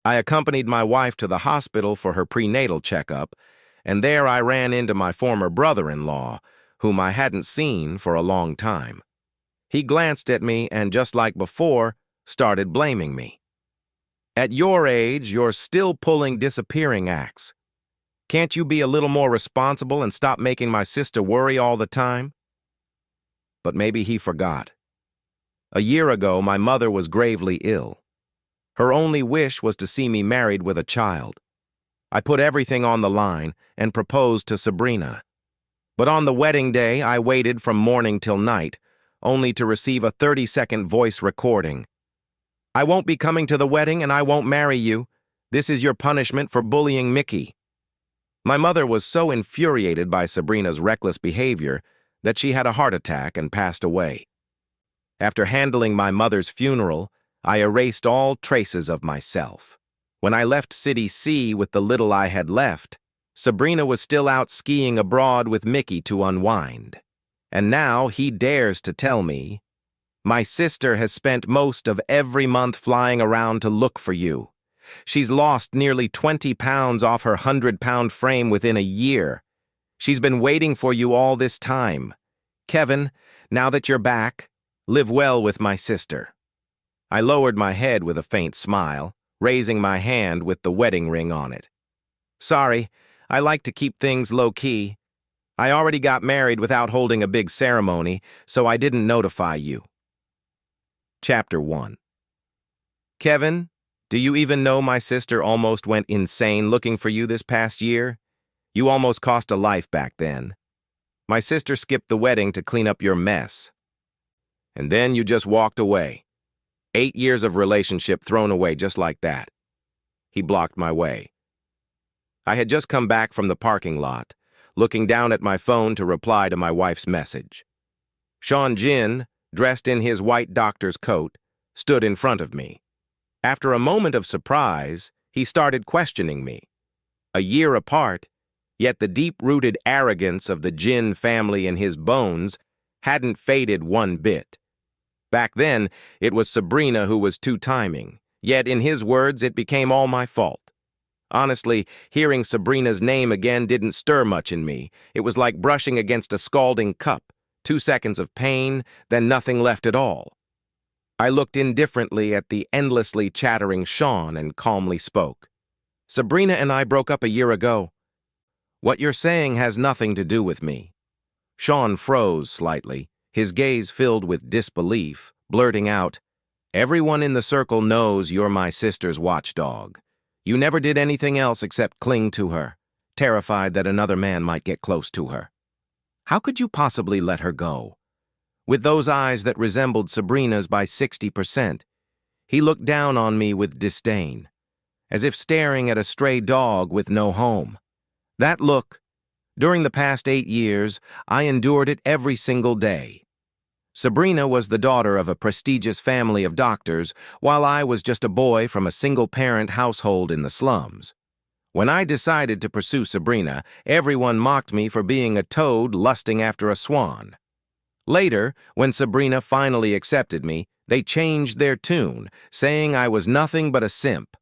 I accompanied my wife to the hospital for her prenatal checkup, and there I ran into my former brother-in-law, whom I hadn't seen for a long time. He glanced at me and, just like before, started blaming me. "At your age, you're still pulling disappearing acts. Can't you be a little more responsible and stop making my sister worry all the time?" But maybe he forgot. A year ago, my mother was gravely ill. Her only wish was to see me married with a child. I put everything on the line and proposed to Sabrina. But on the wedding day, I waited from morning till night, only to receive a 30-second voice recording. "I won't be coming to the wedding and I won't marry you. This is your punishment for bullying Mickey." My mother was so infuriated by Sabrina's reckless behavior that she had a heart attack and passed away. After handling my mother's funeral, I erased all traces of myself. When I left City C with the little I had left, Sabrina was still out skiing abroad with Mickey to unwind. And now he dares to tell me, "My sister has spent most of every month flying around to look for you. She's lost nearly 20 pounds off her 100-pound frame within a year. She's been waiting for you all this time. Kevin, now that you're back, live well with my sister." I lowered my head with a faint smile, raising my hand with the wedding ring on it. "Sorry, I like to keep things low-key. I already got married without holding a big ceremony, so I didn't notify you." Chapter 1. Kevin, do you even know my sister almost went insane looking for you this past year? You almost cost a life back then. My sister skipped the wedding to clean up your mess. And then you just walked away. 8 years of relationship thrown away just like that. He blocked my way. I had just come back from the parking lot, looking down at my phone to reply to my wife's message. Sean Jin, dressed in his white doctor's coat, stood in front of me. After a moment of surprise, he started questioning me. A year apart, yet the deep-rooted arrogance of the Jin family in his bones hadn't faded one bit. Back then, it was Sabrina who was two-timing, yet in his words, it became all my fault. Honestly, hearing Sabrina's name again didn't stir much in me. It was like brushing against a scalding cup. 2 seconds of pain, then nothing left at all. I looked indifferently at the endlessly chattering Sean and calmly spoke. "Sabrina and I broke up a year ago. What you're saying has nothing to do with me." Sean froze slightly, his gaze filled with disbelief, blurting out, "Everyone in the circle knows you're my sister's watchdog. You never did anything else except cling to her, terrified that another man might get close to her. How could you possibly let her go?" With those eyes that resembled Sabrina's by 60%, he looked down on me with disdain, as if staring at a stray dog with no home. That look, during the past 8 years, I endured it every single day. Sabrina was the daughter of a prestigious family of doctors, while I was just a boy from a single-parent household in the slums. When I decided to pursue Sabrina, everyone mocked me for being a toad lusting after a swan. Later, when Sabrina finally accepted me, they changed their tune, saying I was nothing but a simp,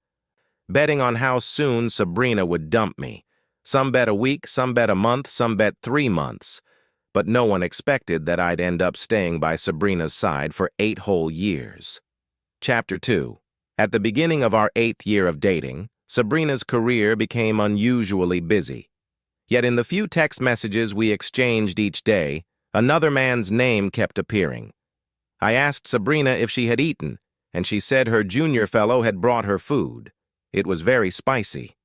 betting on how soon Sabrina would dump me. Some bet a week, some bet a month, some bet 3 months. But no one expected that I'd end up staying by Sabrina's side for 8 whole years. Chapter 2. At the beginning of our 8th year of dating, Sabrina's career became unusually busy. Yet in the few text messages we exchanged each day, another man's name kept appearing. I asked Sabrina if she had eaten, and she said her junior fellow had brought her food. It was very spicy.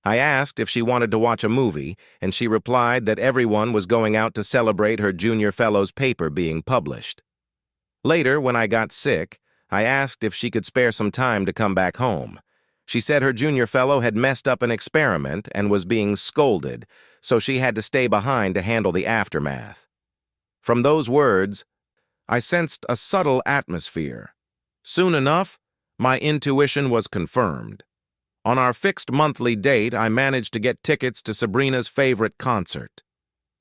I asked if she wanted to watch a movie, and she replied that everyone was going out to celebrate her junior fellow's paper being published. Later, when I got sick, I asked if she could spare some time to come back home. She said her junior fellow had messed up an experiment and was being scolded, so she had to stay behind to handle the aftermath. From those words, I sensed a subtle atmosphere. Soon enough, my intuition was confirmed. On our fixed monthly date, I managed to get tickets to Sabrina's favorite concert.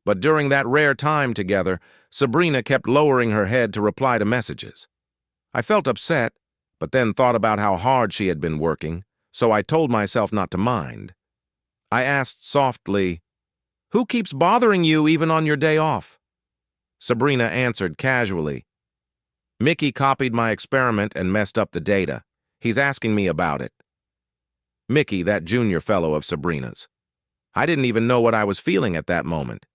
But during that rare time together, Sabrina kept lowering her head to reply to messages. I felt upset, but then thought about how hard she had been working, so I told myself not to mind. I asked softly, "Who keeps bothering you even on your day off?" Sabrina answered casually, "Mickey copied my experiment and messed up the data. He's asking me about it." Mickey, that junior fellow of Sabrina's. I didn't even know what I was feeling at that moment,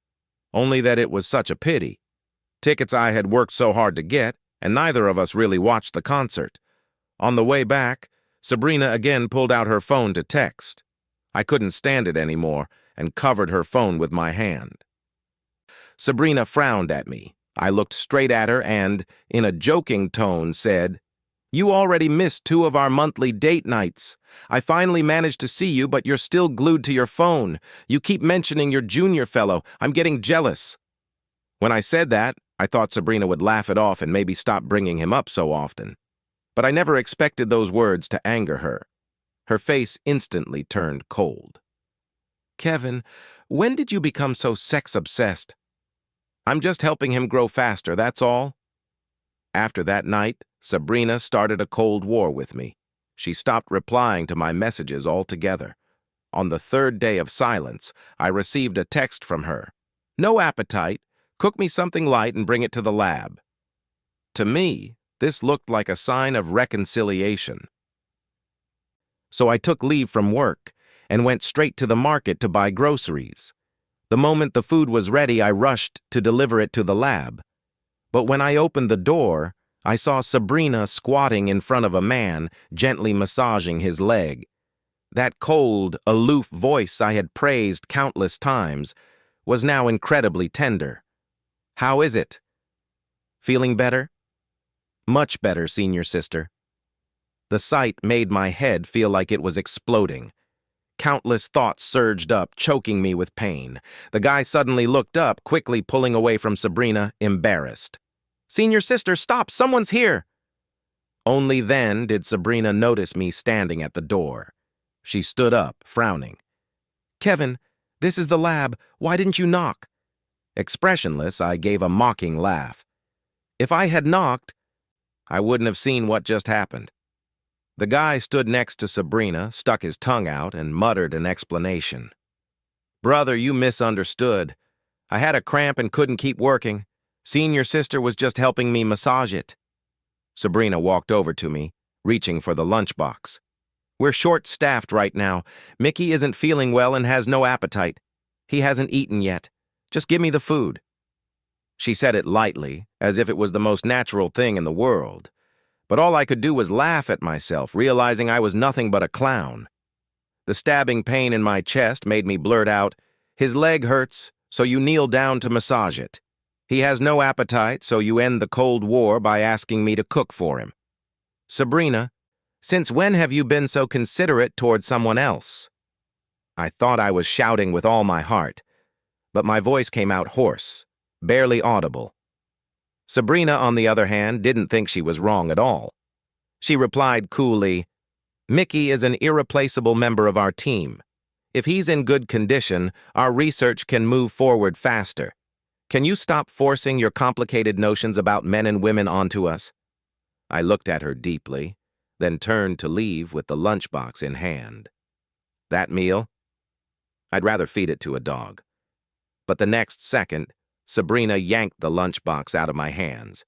only that it was such a pity. Tickets I had worked so hard to get, and neither of us really watched the concert. On the way back, Sabrina again pulled out her phone to text. I couldn't stand it anymore and covered her phone with my hand. Sabrina frowned at me. I looked straight at her and, in a joking tone, said, "You already missed 2 of our monthly date nights. I finally managed to see you, but you're still glued to your phone. You keep mentioning your junior fellow. I'm getting jealous." When I said that, I thought Sabrina would laugh it off and maybe stop bringing him up so often. But I never expected those words to anger her. Her face instantly turned cold. "Kevin, when did you become so sex-obsessed?" "I'm just helping him grow faster, that's all." After that night, Sabrina started a cold war with me. She stopped replying to my messages altogether. On the 3rd day of silence, I received a text from her. "No appetite. Cook me something light and bring it to the lab." To me, this looked like a sign of reconciliation. So I took leave from work and went straight to the market to buy groceries. The moment the food was ready, I rushed to deliver it to the lab. But when I opened the door, I saw Sabrina squatting in front of a man, gently massaging his leg. That cold, aloof voice I had praised countless times was now incredibly tender. "How is it? Feeling better?" "Much better, senior sister." The sight made my head feel like it was exploding. Countless thoughts surged up, choking me with pain. The guy suddenly looked up, quickly pulling away from Sabrina, embarrassed. "Senior sister, stop! Someone's here!" Only then did Sabrina notice me standing at the door. She stood up, frowning. "Kevin, this is the lab. Why didn't you knock?" Expressionless, I gave a mocking laugh. If I had knocked, I wouldn't have seen what just happened. The guy stood next to Sabrina, stuck his tongue out, and muttered an explanation. "Brother, you misunderstood. I had a cramp and couldn't keep working. Senior sister was just helping me massage it." Sabrina walked over to me, reaching for the lunchbox. "We're short-staffed right now. Mickey isn't feeling well and has no appetite. He hasn't eaten yet. Just give me the food." She said it lightly, as if it was the most natural thing in the world. But all I could do was laugh at myself, realizing I was nothing but a clown. The stabbing pain in my chest made me blurt out, "His leg hurts, so you kneel down to massage it. He has no appetite, so you end the Cold War by asking me to cook for him." "Sabrina, since when have you been so considerate toward someone else?" I thought I was shouting with all my heart, but my voice came out hoarse, barely audible. Sabrina, on the other hand, didn't think she was wrong at all. She replied coolly, "Mickey is an irreplaceable member of our team. If he's in good condition, our research can move forward faster. Can you stop forcing your complicated notions about men and women onto us?" I looked at her deeply, then turned to leave with the lunchbox in hand. That meal? I'd rather feed it to a dog. But the next second, Sabrina yanked the lunchbox out of my hands.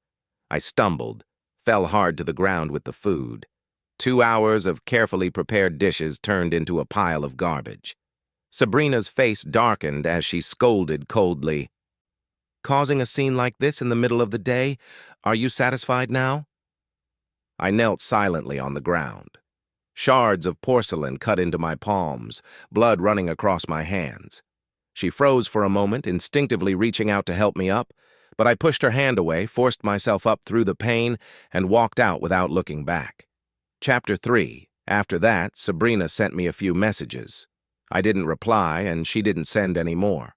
I stumbled, fell hard to the ground with the food. 2 hours of carefully prepared dishes turned into a pile of garbage. Sabrina's face darkened as she scolded coldly. "Causing a scene like this in the middle of the day? Are you satisfied now?" I knelt silently on the ground. Shards of porcelain cut into my palms, blood running across my hands. She froze for a moment, instinctively reaching out to help me up, but I pushed her hand away, forced myself up through the pain, and walked out without looking back. Chapter 3. After that, Sabrina sent me a few messages. I didn't reply, and she didn't send any more.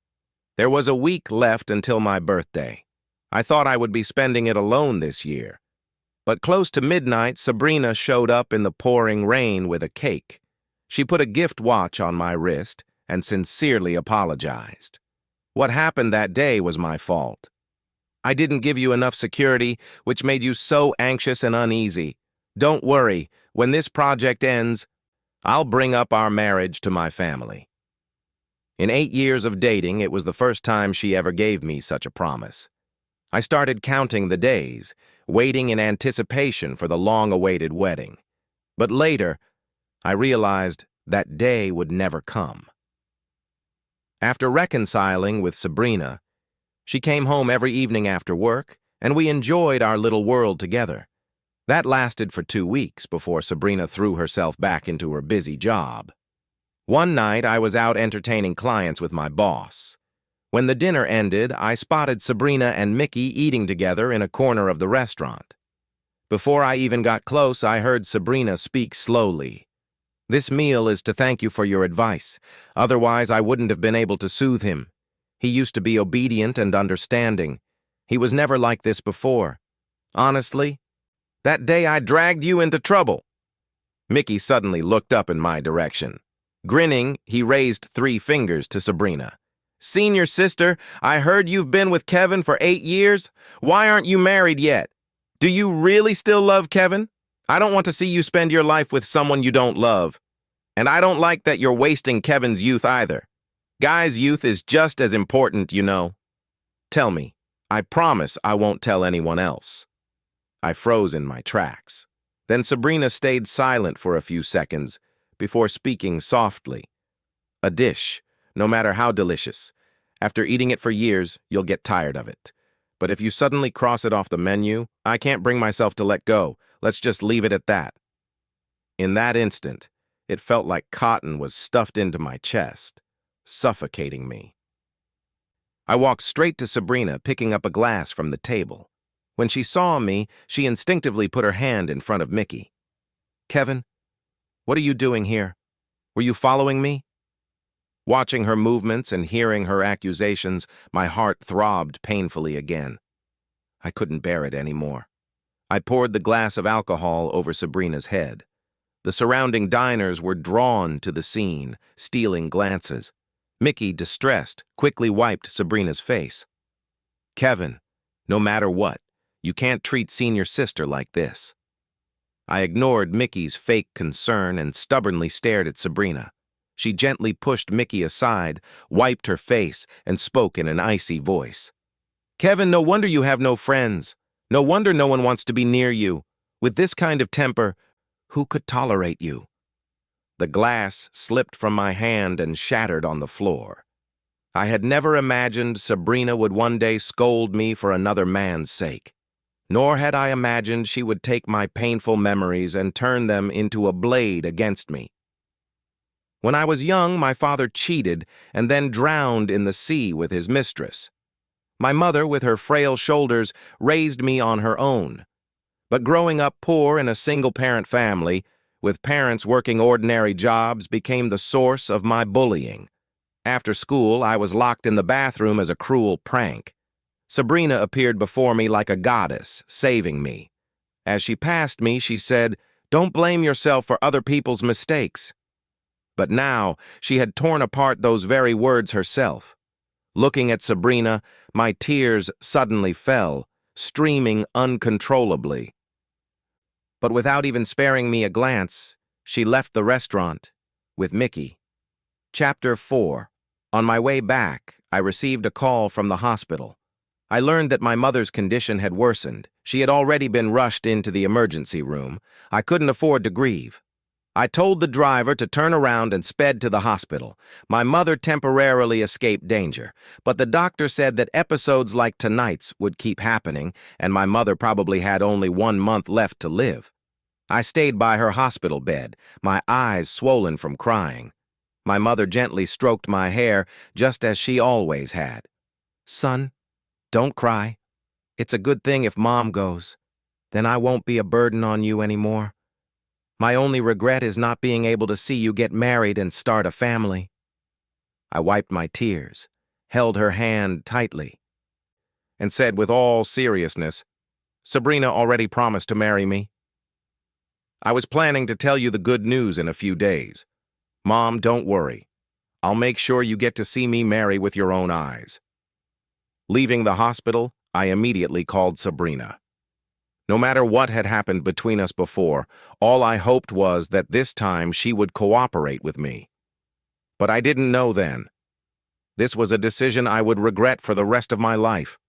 There was a week left until my birthday. I thought I would be spending it alone this year. But close to midnight, Sabrina showed up in the pouring rain with a cake. She put a gift watch on my wrist and sincerely apologized. What happened that day was my fault. "I didn't give you enough security, which made you so anxious and uneasy. Don't worry, when this project ends..." I'll bring up our marriage to my family. In 8 years of dating, it was the first time she ever gave me such a promise. I started counting the days, waiting in anticipation for the long-awaited wedding. But later, I realized that day would never come. After reconciling with Sabrina, she came home every evening after work, and we enjoyed our little world together. That lasted for 2 weeks before Sabrina threw herself back into her busy job. One night, I was out entertaining clients with my boss. When the dinner ended, I spotted Sabrina and Mickey eating together in a corner of the restaurant. Before I even got close, I heard Sabrina speak slowly. "This meal is to thank you for your advice. Otherwise, I wouldn't have been able to soothe him. He used to be obedient and understanding. He was never like this before. Honestly, that day I dragged you into trouble." Mickey suddenly looked up in my direction. Grinning, he raised 3 fingers to Sabrina. "Senior sister, I heard you've been with Kevin for 8 years. Why aren't you married yet? Do you really still love Kevin? I don't want to see you spend your life with someone you don't love. And I don't like that you're wasting Kevin's youth either. Guy's youth is just as important, you know. Tell me, I promise I won't tell anyone else." I froze in my tracks. Then Sabrina stayed silent for a few seconds before speaking softly. "A dish, no matter how delicious, after eating it for years, you'll get tired of it. But if you suddenly cross it off the menu, I can't bring myself to let go. Let's just leave it at that." In that instant, it felt like cotton was stuffed into my chest, suffocating me. I walked straight to Sabrina, picking up a glass from the table. When she saw me, she instinctively put her hand in front of Mickey. "Kevin, what are you doing here? Were you following me?" Watching her movements and hearing her accusations, my heart throbbed painfully again. I couldn't bear it anymore. I poured the glass of alcohol over Sabrina's head. The surrounding diners were drawn to the scene, stealing glances. Mickey, distressed, quickly wiped Sabrina's face. "Kevin, no matter what, you can't treat senior sister like this." I ignored Mickey's fake concern and stubbornly stared at Sabrina. She gently pushed Mickey aside, wiped her face, and spoke in an icy voice. "Kevin, no wonder you have no friends. No wonder no one wants to be near you. With this kind of temper, who could tolerate you?" The glass slipped from my hand and shattered on the floor. I had never imagined Sabrina would one day scold me for another man's sake. Nor had I imagined she would take my painful memories and turn them into a blade against me. When I was young, my father cheated and then drowned in the sea with his mistress. My mother, with her frail shoulders, raised me on her own. But growing up poor in a single-parent family, with parents working ordinary jobs, became the source of my bullying. After school, I was locked in the bathroom as a cruel prank. Sabrina appeared before me like a goddess, saving me. As she passed me, she said, "Don't blame yourself for other people's mistakes." But now, she had torn apart those very words herself. Looking at Sabrina, my tears suddenly fell, streaming uncontrollably. But without even sparing me a glance, she left the restaurant with Mickey. Chapter 4. On my way back, I received a call from the hospital. I learned that my mother's condition had worsened. She had already been rushed into the emergency room. I couldn't afford to grieve. I told the driver to turn around and sped to the hospital. My mother temporarily escaped danger, but the doctor said that episodes like tonight's would keep happening, and my mother probably had only 1 month left to live. I stayed by her hospital bed, my eyes swollen from crying. My mother gently stroked my hair, just as she always had. "Son, don't cry. It's a good thing if Mom goes. Then I won't be a burden on you anymore. My only regret is not being able to see you get married and start a family." I wiped my tears, held her hand tightly, and said with all seriousness, "Sabrina already promised to marry me. I was planning to tell you the good news in a few days. Mom, don't worry. I'll make sure you get to see me marry with your own eyes." Leaving the hospital, I immediately called Sabrina. No matter what had happened between us before, all I hoped was that this time she would cooperate with me. But I didn't know then. This was a decision I would regret for the rest of my life.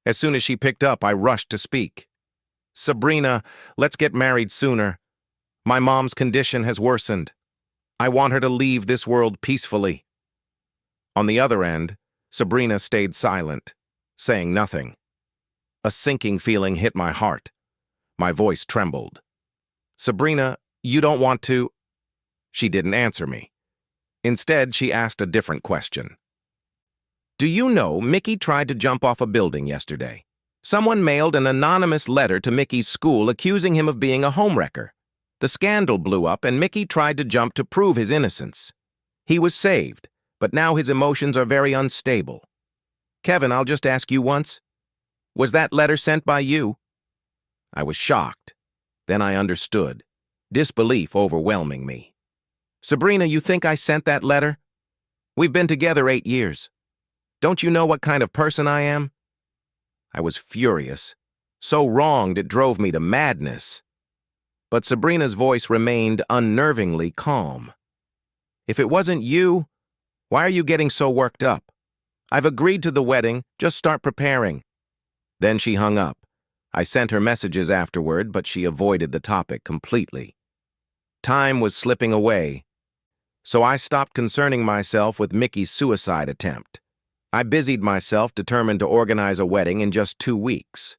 As soon as she picked up, I rushed to speak. "Sabrina, let's get married sooner. My mom's condition has worsened. I want her to leave this world peacefully." On the other end, Sabrina stayed silent, saying nothing. A sinking feeling hit my heart. My voice trembled. "Sabrina, you don't want to—" She didn't answer me. Instead, she asked a different question. "Do you know Mickey tried to jump off a building yesterday? Someone mailed an anonymous letter to Mickey's school accusing him of being a homewrecker. The scandal blew up and Mickey tried to jump to prove his innocence. He was saved, but now his emotions are very unstable. Kevin, I'll just ask you once. Was that letter sent by you?" I was shocked. Then I understood, disbelief overwhelming me. "Sabrina, you think I sent that letter? We've been together 8 years. Don't you know what kind of person I am?" I was furious. So wronged it drove me to madness. But Sabrina's voice remained unnervingly calm. "If it wasn't you, why are you getting so worked up? I've agreed to the wedding, just start preparing." Then she hung up. I sent her messages afterward, but she avoided the topic completely. Time was slipping away, so I stopped concerning myself with Mickey's suicide attempt. I busied myself determined to organize a wedding in just 2 weeks.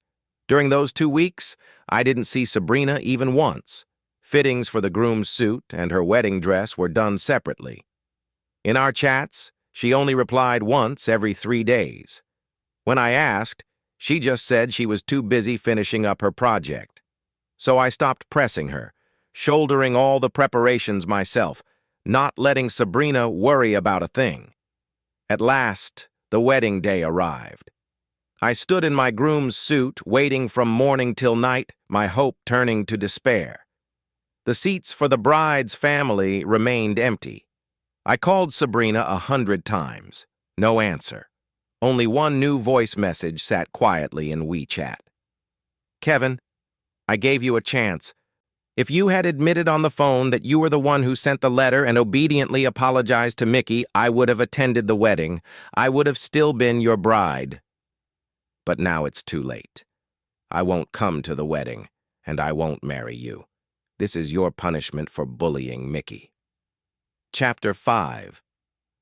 During those 2 weeks, I didn't see Sabrina even once. Fittings for the groom's suit and her wedding dress were done separately. In our chats, she only replied once every 3 days. When I asked, she just said she was too busy finishing up her project. So I stopped pressing her, shouldering all the preparations myself, not letting Sabrina worry about a thing. At last, the wedding day arrived. I stood in my groom's suit, waiting from morning till night, my hope turning to despair. The seats for the bride's family remained empty. I called Sabrina 100 times. No answer. Only one new voice message sat quietly in WeChat. "Kevin, I gave you a chance. If you had admitted on the phone that you were the one who sent the letter and obediently apologized to Mickey, I would have attended the wedding. I would have still been your bride. But now it's too late. I won't come to the wedding, and I won't marry you. This is your punishment for bullying Mickey." Chapter 5.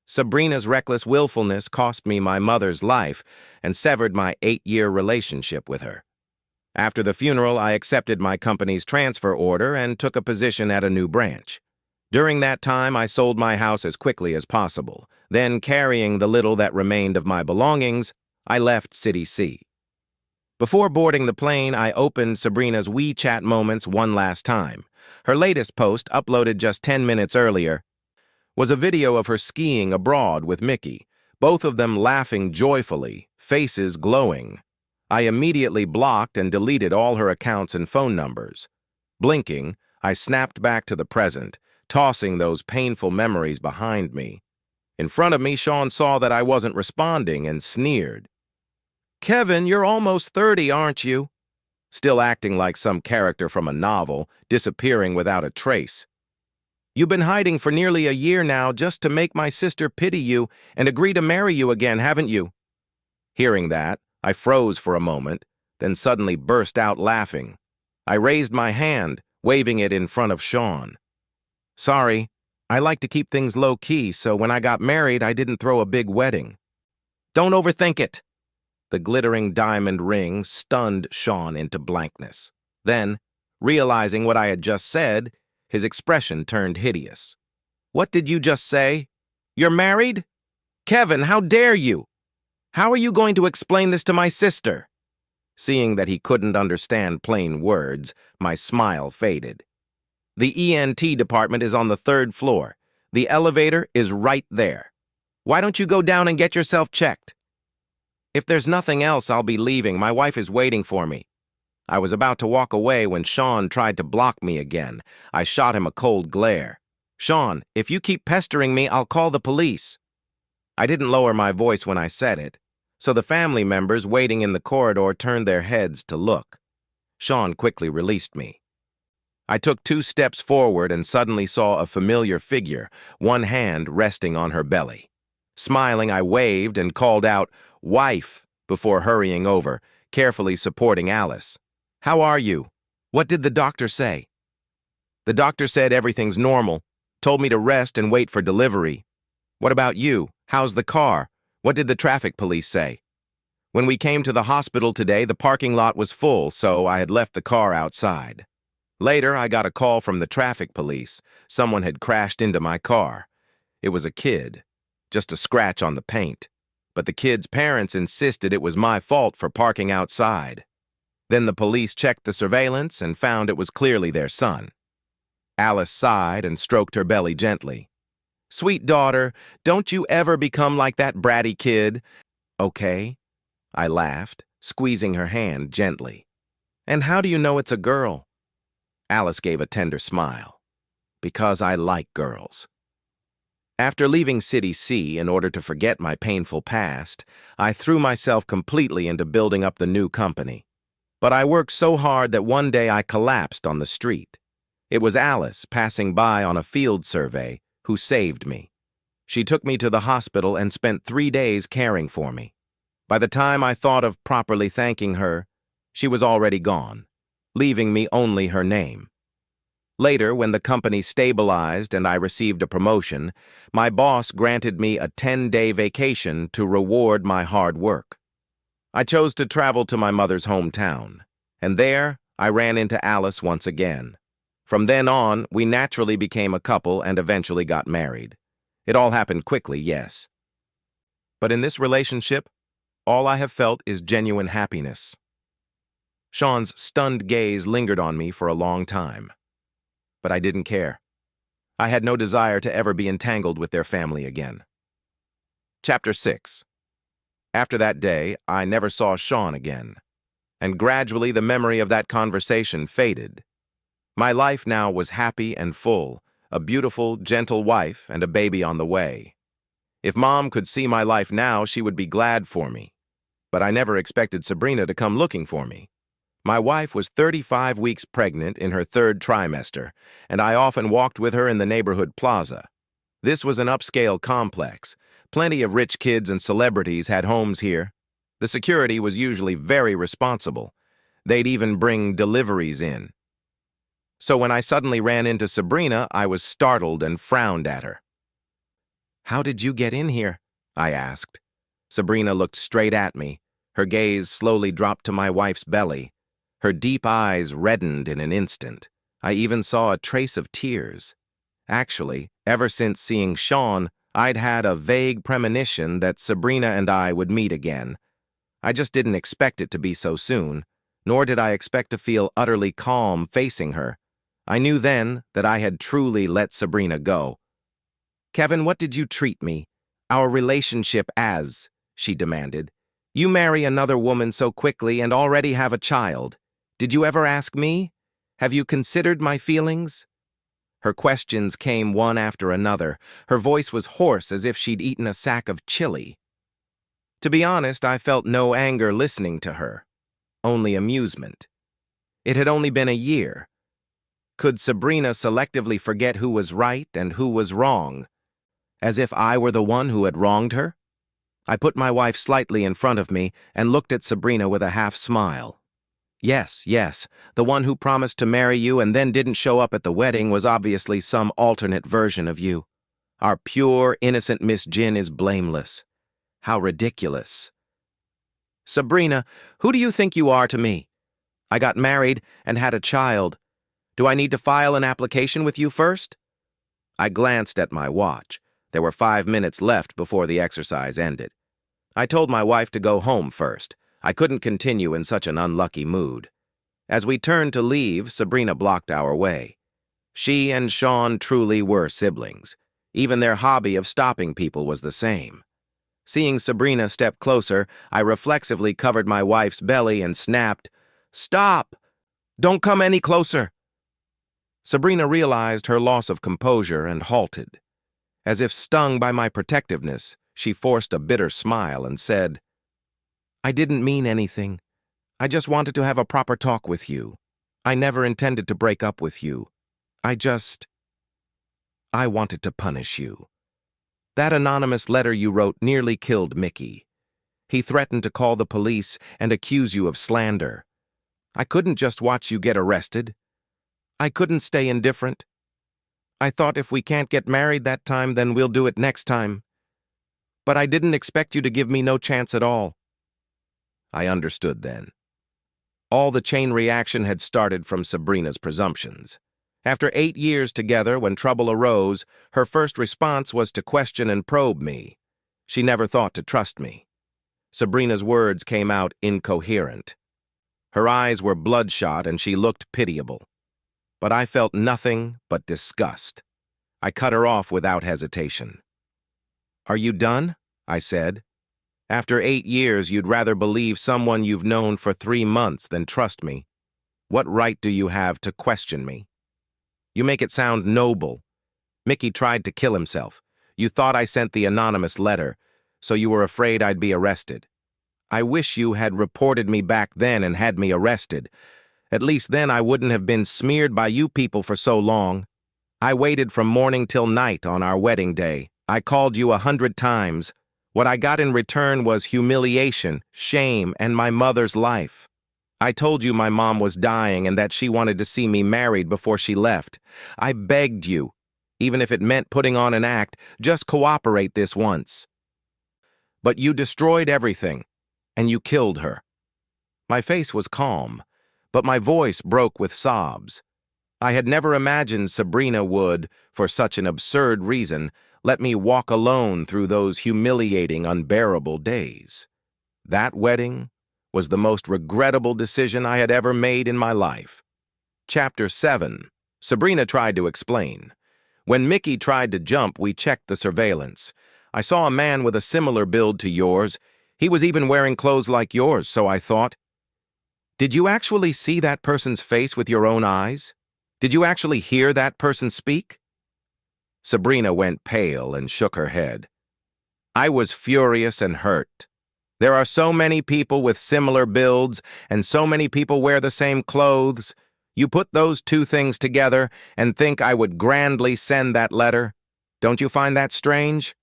Sabrina's reckless willfulness cost me my mother's life and severed my 8-year relationship with her. After the funeral, I accepted my company's transfer order and took a position at a new branch. During that time, I sold my house as quickly as possible. Then, carrying the little that remained of my belongings, I left City C. Before boarding the plane, I opened Sabrina's WeChat moments one last time. Her latest post, uploaded just 10 minutes earlier, was a video of her skiing abroad with Mickey, both of them laughing joyfully, faces glowing. I immediately blocked and deleted all her accounts and phone numbers. Blinking, I snapped back to the present, tossing those painful memories behind me. In front of me, Sean saw that I wasn't responding and sneered. "Kevin, you're almost 30, aren't you?" Still acting like some character from a novel, disappearing without a trace. "You've been hiding for nearly a year now just to make my sister pity you and agree to marry you again, haven't you?" Hearing that, I froze for a moment, then suddenly burst out laughing. I raised my hand, waving it in front of Sean. "Sorry, I like to keep things low-key, so when I got married, I didn't throw a big wedding." "Don't overthink it." The glittering diamond ring stunned Sean into blankness. Then, realizing what I had just said, his expression turned hideous. "What did you just say? You're married? Kevin, how dare you? How are you going to explain this to my sister?" Seeing that he couldn't understand plain words, my smile faded. "The ENT department is on the 3rd floor. The elevator is right there. Why don't you go down and get yourself checked?" "If there's nothing else, I'll be leaving. My wife is waiting for me." I was about to walk away when Sean tried to block me again. I shot him a cold glare. "Sean, if you keep pestering me, I'll call the police." I didn't lower my voice when I said it, so the family members waiting in the corridor turned their heads to look. Sean quickly released me. I took 2 steps forward and suddenly saw a familiar figure, one hand resting on her belly. Smiling, I waved and called out, "Wife," before hurrying over, carefully supporting Alice. "How are you? What did the doctor say?" "The doctor said everything's normal, told me to rest and wait for delivery." "What about you? How's the car? What did the traffic police say?" "When we came to the hospital today, the parking lot was full, so I had left the car outside. Later, I got a call from the traffic police. Someone had crashed into my car. It was a kid, just a scratch on the paint. But the kid's parents insisted it was my fault for parking outside. Then the police checked the surveillance and found it was clearly their son." Alice sighed and stroked her belly gently. "Sweet daughter, don't you ever become like that bratty kid." "Okay," I laughed, squeezing her hand gently. "And how do you know it's a girl?" Alice gave a tender smile. "Because I like girls." After leaving City C in order to forget my painful past, I threw myself completely into building up the new company. But I worked so hard that one day I collapsed on the street. It was Alice, passing by on a field survey, who saved me. She took me to the hospital and spent 3 days caring for me. By the time I thought of properly thanking her, she was already gone, leaving me only her name. Later, when the company stabilized and I received a promotion, my boss granted me a 10-day vacation to reward my hard work. I chose to travel to my mother's hometown, and there I ran into Alice once again. From then on, we naturally became a couple and eventually got married. It all happened quickly, yes. But in this relationship, all I have felt is genuine happiness. Sean's stunned gaze lingered on me for a long time. But I didn't care. I had no desire to ever be entangled with their family again. Chapter 6. After that day, I never saw Sean again, and gradually the memory of that conversation faded. My life now was happy and full, a beautiful, gentle wife and a baby on the way. If Mom could see my life now, she would be glad for me. But I never expected Sabrina to come looking for me. My wife was 35 weeks pregnant in her 3rd trimester, and I often walked with her in the neighborhood plaza. This was an upscale complex. Plenty of rich kids and celebrities had homes here. The security was usually very responsible. They'd even bring deliveries in. So when I suddenly ran into Sabrina, I was startled and frowned at her. "How did you get in here?" I asked. Sabrina looked straight at me. Her gaze slowly dropped to my wife's belly. Her deep eyes reddened in an instant. I even saw a trace of tears. Actually, ever since seeing Sean, I'd had a vague premonition that Sabrina and I would meet again. I just didn't expect it to be so soon, nor did I expect to feel utterly calm facing her. I knew then that I had truly let Sabrina go. "Kevin, what did you treat me, our relationship, as?" she demanded. "You marry another woman so quickly and already have a child. Did you ever ask me? Have you considered my feelings?" Her questions came one after another. Her voice was hoarse as if she'd eaten a sack of chili. To be honest, I felt no anger listening to her, only amusement. It had only been a year. Could Sabrina selectively forget who was right and who was wrong, as if I were the one who had wronged her? I put my wife slightly in front of me and looked at Sabrina with a half-smile. Yes, the one who promised to marry you and then didn't show up at the wedding was obviously some alternate version of you. Our pure, innocent Miss Jin is blameless. How ridiculous. Sabrina, who do you think you are to me? I got married and had a child. Do I need to file an application with you first? I glanced at my watch. There were 5 minutes left before the exercise ended. I told my wife to go home first. I couldn't continue in such an unlucky mood. As we turned to leave, Sabrina blocked our way. She and Sean truly were siblings. Even their hobby of stopping people was the same. Seeing Sabrina step closer, I reflexively covered my wife's belly and snapped, "Stop! Don't come any closer!" Sabrina realized her loss of composure and halted. As if stung by my protectiveness, she forced a bitter smile and said, "I didn't mean anything. I just wanted to have a proper talk with you. I never intended to break up with you. I wanted to punish you. That anonymous letter you wrote nearly killed Mickey. He threatened to call the police and accuse you of slander. I couldn't just watch you get arrested. I couldn't stay indifferent. I thought if we can't get married that time, then we'll do it next time. But I didn't expect you to give me no chance at all. I understood then. All the chain reaction had started from Sabrina's presumptions. After 8 years together, when trouble arose, her first response was to question and probe me. She never thought to trust me. Sabrina's words came out incoherent. Her eyes were bloodshot and she looked pitiable. But I felt nothing but disgust. I cut her off without hesitation. "Are you done?" I said. "After 8 years, you'd rather believe someone you've known for 3 months than trust me. What right do you have to question me? You make it sound noble. Mickey tried to kill himself. You thought I sent the anonymous letter, so you were afraid I'd be arrested. I wish you had reported me back then and had me arrested. At least then I wouldn't have been smeared by you people for so long. I waited from morning till night on our wedding day. I called you 100 times. What I got in return was humiliation, shame, and my mother's life. I told you my mom was dying and that she wanted to see me married before she left. I begged you, even if it meant putting on an act, just cooperate this once. But you destroyed everything, and you killed her." My face was calm, but my voice broke with sobs. I had never imagined Sabrina would, for such an absurd reason, let me walk alone through those humiliating, unbearable days. That wedding was the most regrettable decision I had ever made in my life. Chapter 7. Sabrina tried to explain. When Mickey tried to jump, we checked the surveillance. I saw a man with a similar build to yours. He was even wearing clothes like yours, so I thought. Did you actually see that person's face with your own eyes? Did you actually hear that person speak? Sabrina went pale and shook her head. I was furious and hurt. There are so many people with similar builds, and so many people wear the same clothes. You put those two things together and think I would grandly send that letter? Don't you find that strange?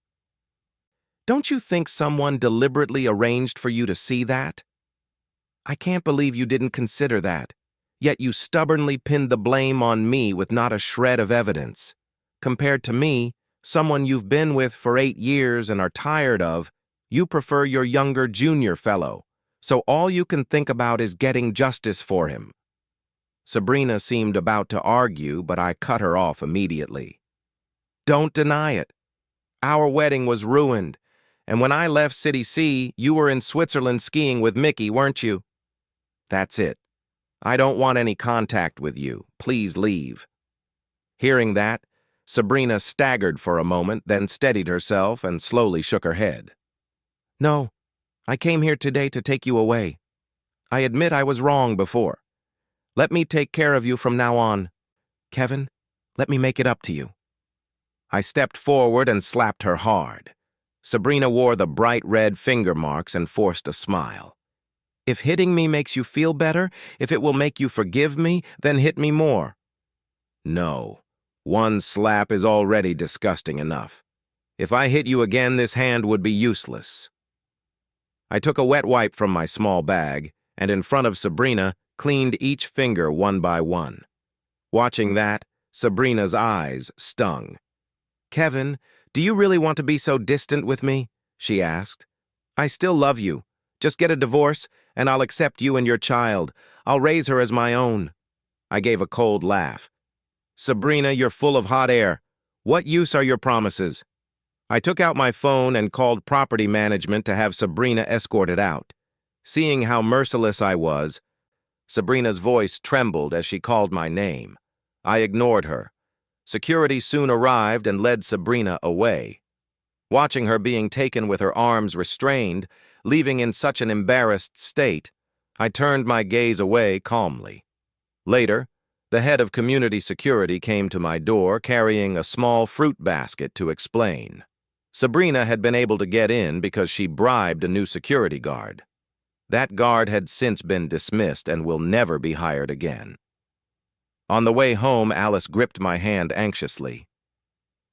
Don't you think someone deliberately arranged for you to see that? I can't believe you didn't consider that, yet you stubbornly pinned the blame on me with not a shred of evidence. Compared to me, someone you've been with for 8 years and are tired of, you prefer your younger junior fellow, so all you can think about is getting justice for him. Sabrina seemed about to argue, but I cut her off immediately. Don't deny it. Our wedding was ruined, and when I left City C, you were in Switzerland skiing with Mickey, weren't you? That's it. I don't want any contact with you. Please leave. Hearing that, Sabrina staggered for a moment, then steadied herself and slowly shook her head. No, I came here today to take you away. I admit I was wrong before. Let me take care of you from now on. Kevin, let me make it up to you. I stepped forward and slapped her hard. Sabrina wore the bright red finger marks and forced a smile. If hitting me makes you feel better, if it will make you forgive me, then hit me more. No, one slap is already disgusting enough. If I hit you again, this hand would be useless. I took a wet wipe from my small bag, and in front of Sabrina, cleaned each finger one by one. Watching that, Sabrina's eyes stung. Kevin, do you really want to be so distant with me? She asked. I still love you. Just get a divorce, and I'll accept you and your child. I'll raise her as my own. I gave a cold laugh. Sabrina, you're full of hot air. What use are your promises? I took out my phone and called property management to have Sabrina escorted out. Seeing how merciless I was, Sabrina's voice trembled as she called my name. I ignored her. Security soon arrived and led Sabrina away. Watching her being taken with her arms restrained, leaving in such an embarrassed state, I turned my gaze away calmly. Later, the head of community security came to my door carrying a small fruit basket to explain. Sabrina had been able to get in because she bribed a new security guard. That guard had since been dismissed and will never be hired again. On the way home, Alice gripped my hand anxiously.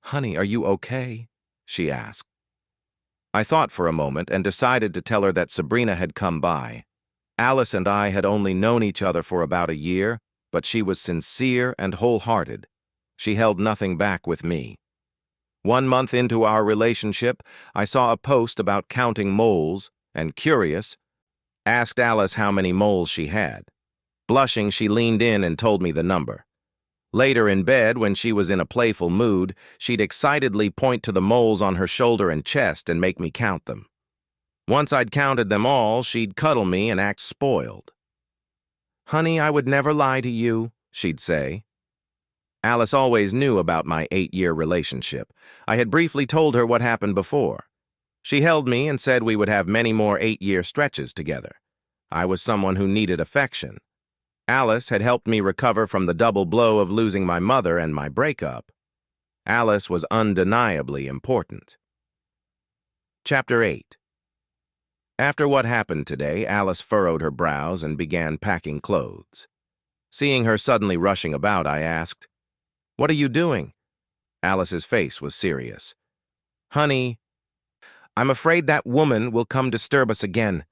"Honey, are you okay?" she asked. I thought for a moment and decided to tell her that Sabrina had come by. Alice and I had only known each other for about a year, but she was sincere and wholehearted. She held nothing back with me. 1 month into our relationship, I saw a post about counting moles and, curious, asked Alice how many moles she had. Blushing, she leaned in and told me the number. Later in bed, when she was in a playful mood, she'd excitedly point to the moles on her shoulder and chest and make me count them. Once I'd counted them all, she'd cuddle me and act spoiled. "Honey, I would never lie to you," she'd say. Alice always knew about my 8-year relationship. I had briefly told her what happened before. She held me and said we would have many more 8-year stretches together. I was someone who needed affection. Alice had helped me recover from the double blow of losing my mother and my breakup. Alice was undeniably important. Chapter 8. After what happened today, Alice furrowed her brows and began packing clothes. Seeing her suddenly rushing about, I asked, "What are you doing?" Alice's face was serious. "Honey, I'm afraid that woman will come disturb us again.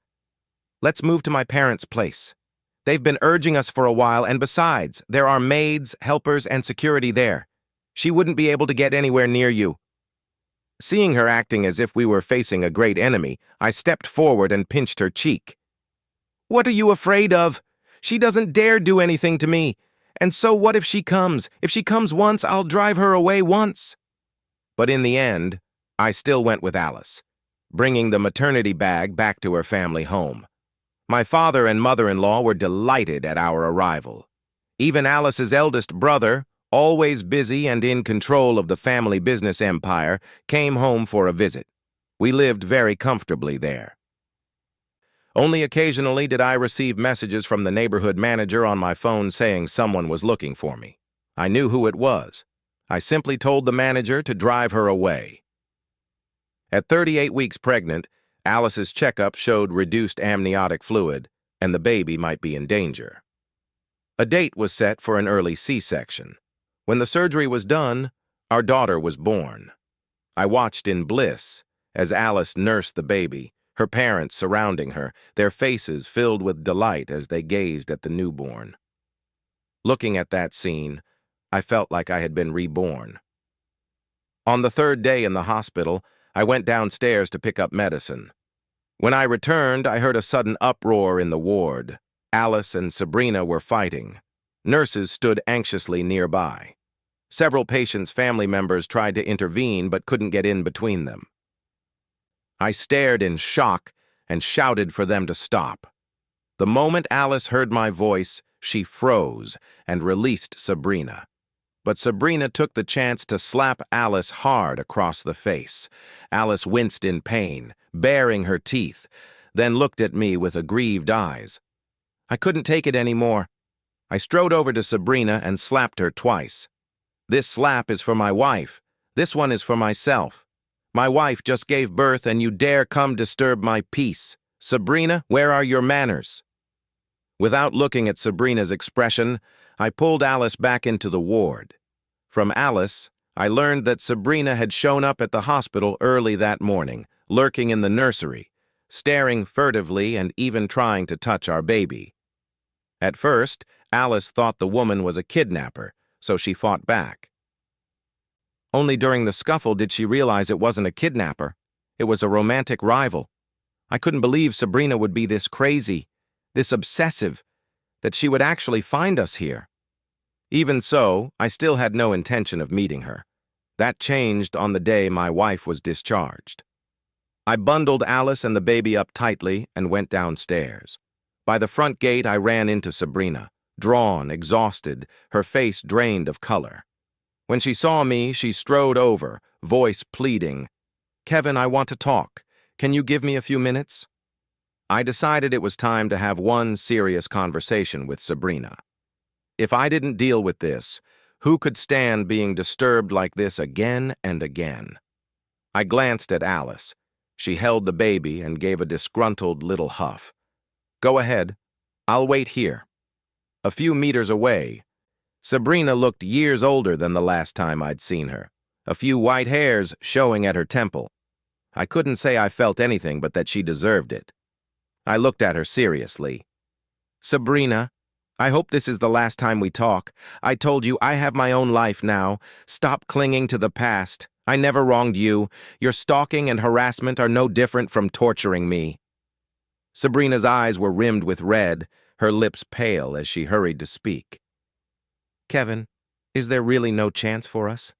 Let's move to my parents' place. They've been urging us for a while, and besides, there are maids, helpers, and security there. She wouldn't be able to get anywhere near you." Seeing her acting as if we were facing a great enemy, I stepped forward and pinched her cheek. "What are you afraid of? She doesn't dare do anything to me. And so what if she comes? If she comes once, I'll drive her away once." But in the end, I still went with Alice, bringing the maternity bag back to her family home. My father and mother-in-law were delighted at our arrival. Even Alice's eldest brother, always busy and in control of the family business empire, came home for a visit. We lived very comfortably there. Only occasionally did I receive messages from the neighborhood manager on my phone saying someone was looking for me. I knew who it was. I simply told the manager to drive her away. At 38 weeks pregnant, Alice's checkup showed reduced amniotic fluid, and the baby might be in danger. A date was set for an early C-section. When the surgery was done, our daughter was born. I watched in bliss as Alice nursed the baby, her parents surrounding her, their faces filled with delight as they gazed at the newborn. Looking at that scene, I felt like I had been reborn. On the 3rd day in the hospital, I went downstairs to pick up medicine. When I returned, I heard a sudden uproar in the ward. Alice and Sabrina were fighting. Nurses stood anxiously nearby. Several patients' family members tried to intervene but couldn't get in between them. I stared in shock and shouted for them to stop. The moment Alice heard my voice, she froze and released Sabrina. But Sabrina took the chance to slap Alice hard across the face. Alice winced in pain, baring her teeth, then looked at me with aggrieved eyes. I couldn't take it anymore. I strode over to Sabrina and slapped her twice. "This slap is for my wife. This one is for myself. My wife just gave birth and you dare come disturb my peace. Sabrina, where are your manners?" Without looking at Sabrina's expression, I pulled Alice back into the ward. From Alice, I learned that Sabrina had shown up at the hospital early that morning, lurking in the nursery, staring furtively and even trying to touch our baby. At first, Alice thought the woman was a kidnapper, so she fought back. Only during the scuffle did she realize it wasn't a kidnapper. It was a romantic rival. I couldn't believe Sabrina would be this crazy, this obsessive, that she would actually find us here. Even so, I still had no intention of meeting her. That changed on the day my wife was discharged. I bundled Alice and the baby up tightly and went downstairs. By the front gate, I ran into Sabrina, drawn, exhausted, her face drained of color. When she saw me, she strode over, voice pleading, "Kevin, I want to talk. Can you give me a few minutes?" I decided it was time to have one serious conversation with Sabrina. If I didn't deal with this, who could stand being disturbed like this again and again? I glanced at Alice. She held the baby and gave a disgruntled little huff. Go ahead. I'll wait here. A few meters away, Sabrina looked years older than the last time I'd seen her, a few white hairs showing at her temple. I couldn't say I felt anything but that she deserved it. I looked at her seriously. Sabrina, I hope this is the last time we talk. I told you I have my own life now. Stop clinging to the past. I never wronged you. Your stalking and harassment are no different from torturing me. Sabrina's eyes were rimmed with red, her lips pale as she hurried to speak. Kevin, is there really no chance for us?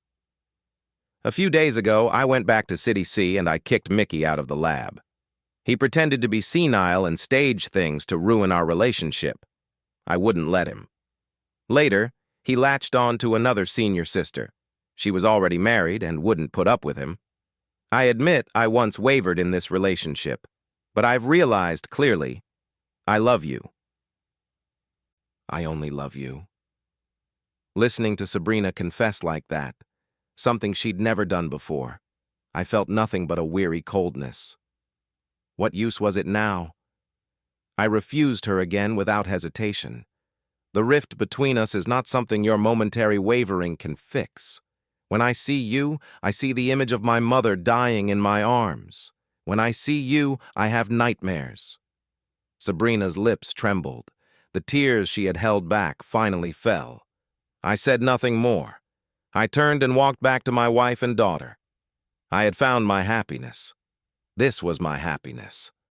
A few days ago, I went back to City C and I kicked Mickey out of the lab. He pretended to be senile and staged things to ruin our relationship. I wouldn't let him. Later, he latched on to another senior sister. She was already married and wouldn't put up with him. I admit I once wavered in this relationship, but I've realized clearly, I love you. I only love you. Listening to Sabrina confess like that, something she'd never done before, I felt nothing but a weary coldness. What use was it now? I refused her again without hesitation. The rift between us is not something your momentary wavering can fix. When I see you, I see the image of my mother dying in my arms. When I see you, I have nightmares. Sabrina's lips trembled. The tears she had held back finally fell. I said nothing more. I turned and walked back to my wife and daughter. I had found my happiness. This was my happiness.